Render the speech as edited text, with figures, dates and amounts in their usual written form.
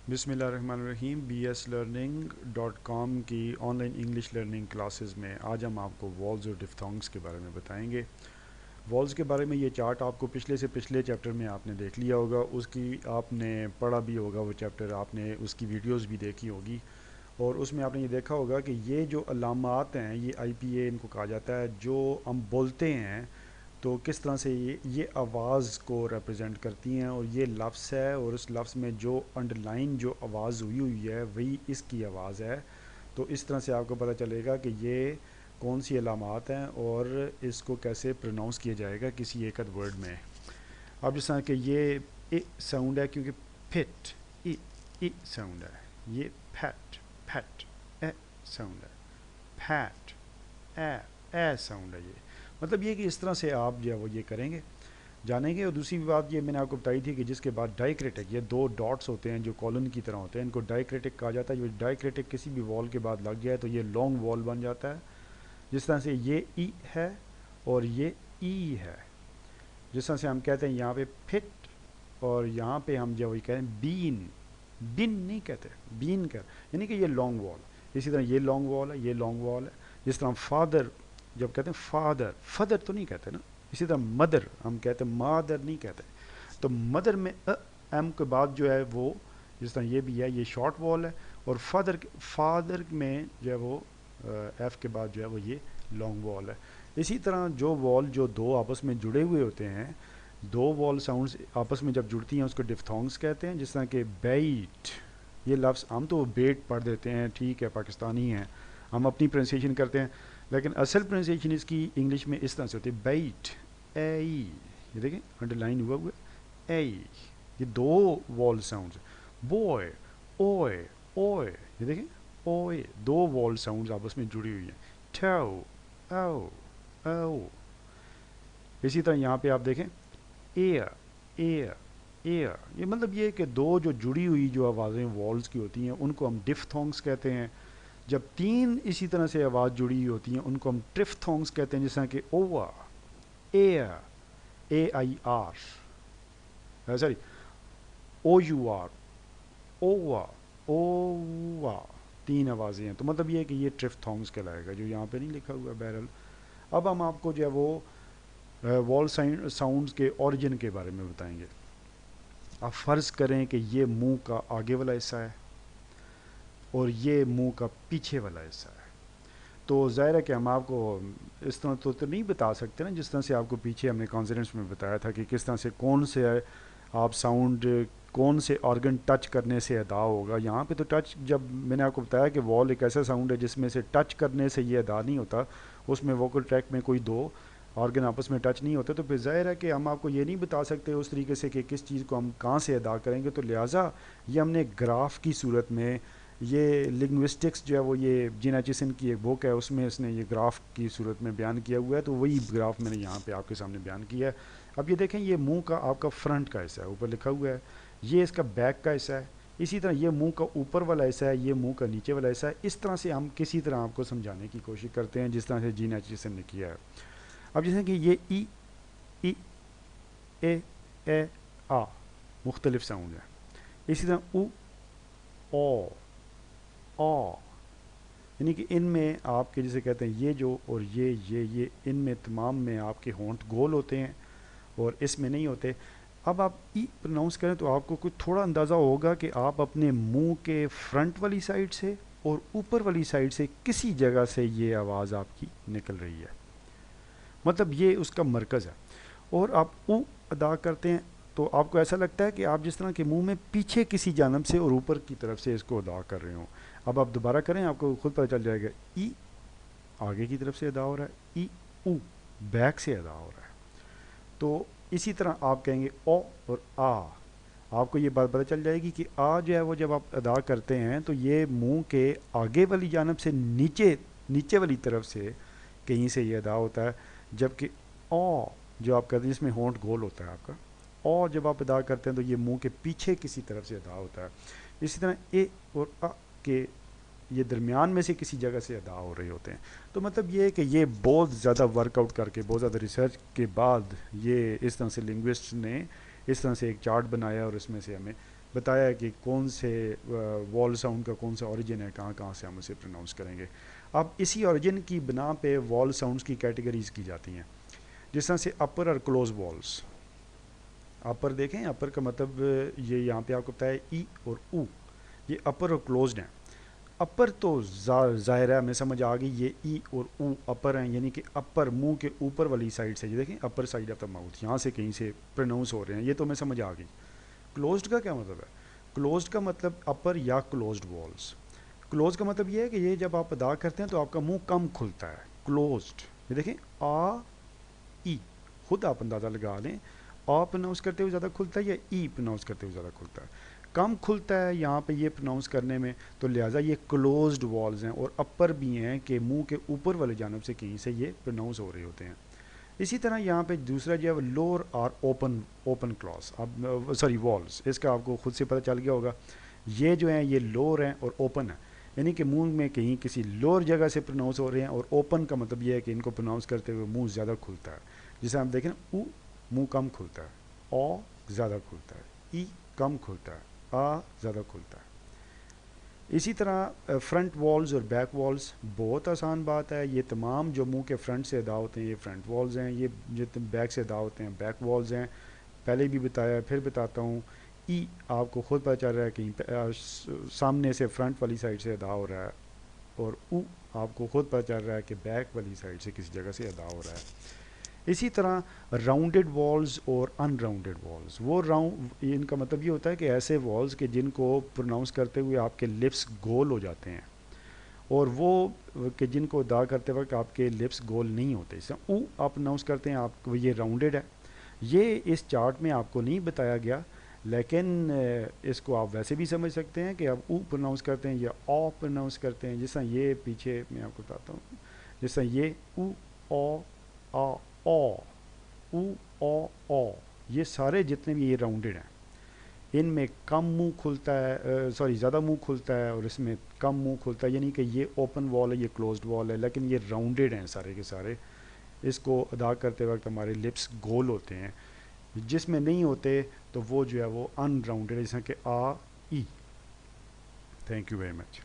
बिस्मिल्लाहिर्रहमानिर्रहीम bslearning.com की online English learning classes में आज हम आपको वॉल्स और डिफ्थोंग्स के बारे में बताएंगे। वॉल्स के बारे में ये चार्ट आपको पिछले से पिछले चैप्टर में आपने देख लिया होगा, उसकी आपने पढ़ा भी होगा, वो चैप्टर आपने उसकी वीडियोस भी देखी होगी और उसमें आपने ये देखा होगा कि ये जो अलामात हैं ये IPA इनको कहा जाता है। जो हम बोलते हैं तो किस तरह से ये आवाज़ को रिप्रेजेंट करती हैं और ये लफ्ज़ है और उस लफ्ज़ में जो अंडरलाइन जो आवाज़ हुई हुई है वही इसकी आवाज़ है। तो इस तरह से आपको पता चलेगा कि ये कौन सी अलामात हैं और इसको कैसे प्रोनाउंस किया जाएगा किसी एक अद वर्ड में। अब जिस तरह कि ये ए साउंड है क्योंकि फिट ई साउंड है, ये फैट फैट ए साउंड है, फैट ए साउंड है। ये मतलब ये कि इस तरह से आप जो है वो ये करेंगे जानेंगे। और दूसरी बात ये मैंने आपको बताई थी कि जिसके बाद डाइक्रिटिक, ये दो डॉट्स होते हैं जो कॉलन की तरह होते हैं, इनको डाइक्रिटिक कहा जाता है। ये डाइक्रिटिक किसी भी वॉल के बाद लग जाए तो ये लॉन्ग वॉल बन जाता है। जिस तरह से ये ई है और ये ई है, जिस तरह से हम कहते हैं यहाँ पे फिट और यहाँ पे हम जो वही कह रहे हैं बीन, बिन नहीं कहते, बीन कर, यानी कि ये लॉन्ग वॉल। इसी तरह ये लॉन्ग वॉल है, ये लॉन्ग वॉल है। जिस तरह फादर जब कहते हैं फादर, फादर तो नहीं कहते ना। इसी तरह मदर हम कहते हैं, मादर नहीं कहते। तो मदर में एम के बाद जो है वो, जिस तरह ये भी है, ये शॉर्ट वॉल है। और फादर में जो है वो एफ के बाद जो है वो ये लॉन्ग वॉल है। इसी तरह जो वॉल जो दो आपस में जुड़े हुए होते हैं, दो वॉल साउंड्स आपस में जब जुड़ती हैं उसको डिफ्थोंग्स कहते हैं। जिस तरह के बेट, ये लफ्ज़ हम तो बेट पढ़ देते हैं, ठीक है, पाकिस्तानी हैं, हम अपनी प्रोनाउंसिएशन करते हैं, लेकिन असल प्रोनाउंसिएशन इसकी इंग्लिश में इस तरह से होती है, बेट ए। ये देखें अंडरलाइन हुआ हुआ ए, ये दो वॉल साउंड्स। बॉय ओए ओए, ये देखें ओए, दो वॉल साउंड्स आपस में जुड़ी हुई हैं। टो ओ ओ। इसी तरह यहाँ पे आप देखें एयर एयर एयर, ये मतलब ये कि दो जो जुड़ी हुई जो आवाज़ें वॉल्स की होती हैं उनको हम डिफ्थोंग्स कहते हैं। जब तीन इसी तरह से आवाज़ जुड़ी हुई होती हैं उनको हम ट्रिफ्थोंग्स कहते हैं। जिस तरह कि ओवा एयर AIR, सॉरी OUR ओवा ओवा, तीन आवाज़ें हैं। तो मतलब ये है कि ये ट्रिफ्थोंग्स कहलाएगा, जो यहाँ पे नहीं लिखा हुआ है बहरहाल। अब हम आपको जो है वो वॉल साउंड्स के ओरिजिन के बारे में बताएंगे। आप फ़र्ज़ करें कि ये मुंह का आगे वाला हिस्सा है और ये मुंह का पीछे वाला हिस्सा है, तो ज़ाहिर है कि हम आपको इस तरह तो नहीं बता सकते ना, जिस तरह से आपको पीछे हमने कॉन्फिडेंस में बताया था कि किस तरह से कौन से आप साउंड कौन से ऑर्गन टच करने से अदा होगा। यहाँ पे तो टच, जब मैंने आपको बताया कि वॉल एक ऐसा साउंड है जिसमें से टच करने से ये अदा नहीं होता, उसमें वोकल ट्रैक में कोई दो ऑर्गन आपस में टच नहीं होते, तो फिर ज़ाहिर है कि हम आपको ये नहीं बता सकते उस तरीके से कि किस चीज़ को हम कहाँ से अदा करेंगे। तो लिहाजा ये हमने ग्राफ की सूरत में, ये लिंग्विस्टिक्स जो है वो ये जीन एचिसन की एक बुक है, उसमें इसने ये ग्राफ की सूरत में बयान किया हुआ है, तो वही ग्राफ मैंने यहाँ पे आपके सामने बयान किया है। अब ये देखें, ये मुंह का आपका फ्रंट का हिस्सा है, ऊपर लिखा हुआ है, ये इसका बैक का हिस्सा है। इसी तरह ये मुंह का ऊपर वाला हिस्सा है, ये मुंह का नीचे वाला हिस्सा है। इस तरह से हम किसी तरह आपको समझाने की कोशिश करते हैं जिस तरह से जीन एचिसन ने किया है। अब जैसे कि ये ई ए आ मुख्तलिफ साउंड है। इसी तरह उ ओ ओ, यानी कि इनमें आपके जिसे कहते हैं ये जो और ये इनमें तमाम में आपके होंठ गोल होते हैं और इसमें नहीं होते। अब आप ई प्रोनाउंस करें तो आपको कुछ थोड़ा अंदाज़ा होगा कि आप अपने मुंह के फ्रंट वाली साइड से और ऊपर वाली साइड से किसी जगह से ये आवाज़ आपकी निकल रही है, मतलब ये उसका मरकज़ है। और आप ऊ अदा करते हैं तो आपको ऐसा लगता है कि आप जिस तरह के मुंह में पीछे किसी जानब से और ऊपर की तरफ से इसको अदा कर रहे हो। अब आप दोबारा करें, आपको खुद पता चल जाएगा। ई आगे की तरफ से अदा हो रहा है, ई ऊ बैक से अदा हो रहा है। तो इसी तरह आप कहेंगे ओ और आ, आपको ये बात पता चल जाएगी कि आ जो है वो जब आप अदा करते हैं तो ये मुंह के आगे वाली जानब से नीचे नीचे वाली तरफ से कहीं से ये अदा होता है, जबकि ओ जो आप करते हैं जिसमें होंठ गोल होता है आपका, और जब आप अदा करते हैं तो ये मुंह के पीछे किसी तरफ से अदा होता है। इसी तरह ए और अ के ये दरमियान में से किसी जगह से अदा हो रहे होते हैं। तो मतलब ये है कि ये बहुत ज़्यादा वर्कआउट करके, बहुत ज़्यादा रिसर्च के बाद ये इस तरह से लिंग्विस्ट ने इस तरह से एक चार्ट बनाया और इसमें से हमें بتایا ہے کہ کون سے وال ساؤنڈ کا کون سا اوریجن ہے، کہاں کہاں سے ہم اسے پروناؤنس کریں گے. اب اسی اوریجن کی بنا پہ وال ساؤنڈس کی کیٹیگریز کی جاتی ہیں، جس طرح سے اپر اور کلوز والس. اپر دیکھیں، اپر کا مطلب یہ یہاں پہ آپ کو پتہ ہے ای اور او، یہ اپر اور کلوزڈ ہیں. اپر تو ظاہر ہے ہمیں سمجھ آ گئی، یہ ای اور او اپر ہیں، یعنی کہ اپر منہ کے اوپر والی سائڈ سے، یہ دیکھیں اپر سائڈ آف دا ماؤتھ، یہاں سے کہیں سے پروناؤنس ہو رہے ہیں، یہ تو ہمیں سمجھ آ گئی. کلوزڈ کا کیا مطلب ہے؟ کلوزڈ کا مطلب اپر یا کلوزڈ والس. کلوز کا مطلب یہ ہے کہ یہ جب آپ ادا کرتے ہیں تو آپ کا منہ کم کھلتا ہے. کلوزڈ، یہ دیکھیں آ ای، خود آپ اندازہ لگا لیں، آ پروناؤنس کرتے ہوئے زیادہ کھلتا ہے یا ای پروناؤنس کرتے ہوئے زیادہ کھلتا ہے؟ کم کھلتا ہے یہاں پہ یہ پروناؤنس کرنے میں، تو لہٰذا یہ کلوزڈ والز ہیں، اور اپر بھی ہیں کہ منہ کے اوپر والے جانب سے کہیں سے یہ پروناؤنس ہو رہے ہوتے ہیں. اسی طرح یہاں پہ دوسرا جو ہے لور اور اوپن کلاس، اب سوری والز، اس کا آپ کو خود سے پتہ چل گیا ہوگا. یہ جو ہیں یہ لور ہیں اور اوپن ہیں، یعنی کہ منہ میں کہیں کسی لور جگہ سے پروناؤنس ہو رہے ہیں، اور اوپن کا مطلب یہ ہے کہ ان کو پروناؤنس کرتے ہوئے منہ زیادہ کھلتا ہے. جسے ہم دیکھیں نا، او منہ کم کھلتا ہے، او زیادہ کھلتا ہے، ای کم کھلتا ہے، آ زیادہ کھلتا ہے. اسی طرح فرنٹ والز اور بیک والز، بہت آسان بات ہے، یہ تمام جو منہ کے فرنٹ سے ادا ہوتے ہیں یہ فرنٹ والز ہیں، یہ جو بیک سے ادا ہوتے ہیں بیک والز ہیں. پہلے بھی بتایا، پھر بتاتا ہوں. ای آپ کو خود پتہ چل رہا ہے کہ سامنے سے فرنٹ والی سائڈ سے ادا ہو رہا ہے، اور او آپ کو خود پتہ چل رہا ہے کہ بیک والی سائڈ سے کسی جگہ سے ادا ہو رہا ہے. اسی طرح راؤنڈڈ والز اور ان راؤنڈڈ والز، وہ ان کا مطلب یہ ہوتا ہے کہ ایسے والز کہ جن کو پروناؤنس کرتے ہوئے آپ کے لپس گول ہو جاتے ہیں، اور وہ کہ جن کو ادا کرتے وقت آپ کے لپس گول نہیں ہوتے. اس طرح او آپ پروناؤنس کرتے ہیں، آپ کو یہ راؤنڈڈ ہے. یہ اس چارٹ میں آپ کو نہیں بتایا گیا، لیکن اس کو آپ ویسے بھی سمجھ سکتے ہیں کہ آپ او پروناؤنس کرتے ہیں یا آ پروناؤنس کرتے ہیں. جس طرح یہ پیچھے میں آپ کو بتاتا ہوں، جس طرح یہ او آ آ او او او، یہ سارے جتنے بھی یہ راؤنڈڈ ہیں، ان میں کم منہ کھلتا ہے، سوری زیادہ منہ کھلتا ہے، اور اس میں کم منہ کھلتا ہے، یعنی کہ یہ اوپن وال ہے، یہ کلوزڈ وال ہے، لیکن یہ راؤنڈڈ ہیں سارے کے سارے. اس کو ادا کرتے وقت ہمارے لپس گول ہوتے ہیں. جس میں نہیں ہوتے تو وہ جو ہے وہ ان راؤنڈڈ ہے، جیسا کہ آ ای. Thank you very much.